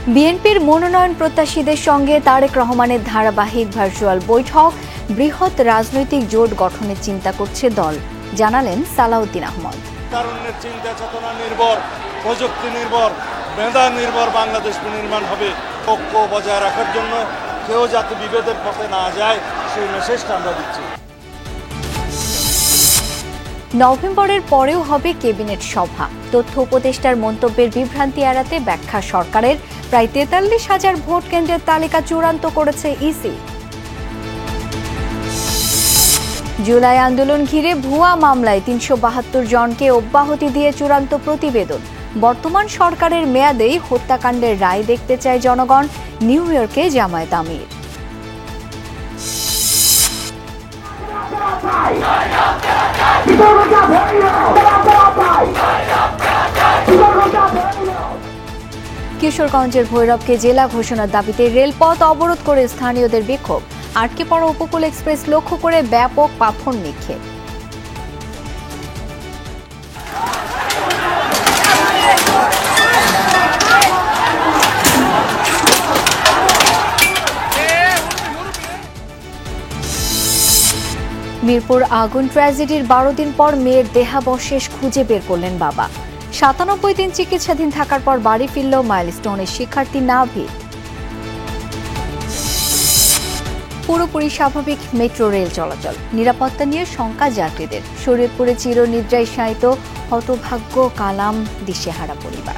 বিএনপির মনোনয়ন প্রত্যাশীদের সঙ্গে তারেক রহমানের ধারাবাহিক ভার্চুয়াল বৈঠক। বৃহৎ রাজনৈতিক জোট গঠনের চিন্তা করছে দল, জানালেন সালাউদ্দিন আহমদ। তারুণ্যের চিন্তা চেতনা নির্ভর, প্রযুক্তি নির্ভর, মেধা নির্ভর বাংলাদেশ নির্মাণ হবে। ঐক্য বজায় রাখার জন্য কেউ যাতে বিভেদের পথে না যায় সেই মেসেজটা আমরা দিচ্ছি। নভেম্বরের পরেও হবে ক্যাবিনেট সভা। তথ্য উপদেষ্টার মন্তব্যের বিভ্রান্তি এড়াতে ব্যাখ্যা সরকারের। প্রায় ৪৩,০০০ ভোট কেন্দ্রের তালিকা চূড়ান্ত করেছে ইসি। জুলাই আন্দোলন ঘিরে ভুয়া মামলায় ৩৭২ জনকে অব্যাহতি দিয়ে চূড়ান্ত প্রতিবেদন। বর্তমান সরকারের মেয়াদেই হত্যাকাণ্ডের রায় দেখতে চায় জনগণ। নিউ ইয়র্কে জামায়াত আমির। কিশোরগঞ্জের ভৈরবকে জেলা ঘোষণার দাবিতে রেলপথ অবরোধ করে স্থানীয়দের বিক্ষোভ। আটকে পড়া উপকূল এক্সপ্রেস লক্ষ্য করে ব্যাপক পাথর নিক্ষেপ। মিরপুর আগুন ট্র্যাজেডির ১২ দিন পর মেয়ের দেহাবশেষ খুঁজে বের করলেন বাবা। ৯৭ দিন চিকিৎসাধীন থাকার পর বাড়ি ফিরল মাইলস্টোনের শিক্ষার্থী নাভিদ। পুরোপুরি স্বাভাবিক মেট্রো রেল চলাচল, নিরাপত্তা নিয়ে শঙ্কা যাত্রীদের। শরীয়তপুরে চিরনিদ্রায় শায়িত হতভাগ্য কালাম, দিশেহারা পরিবার।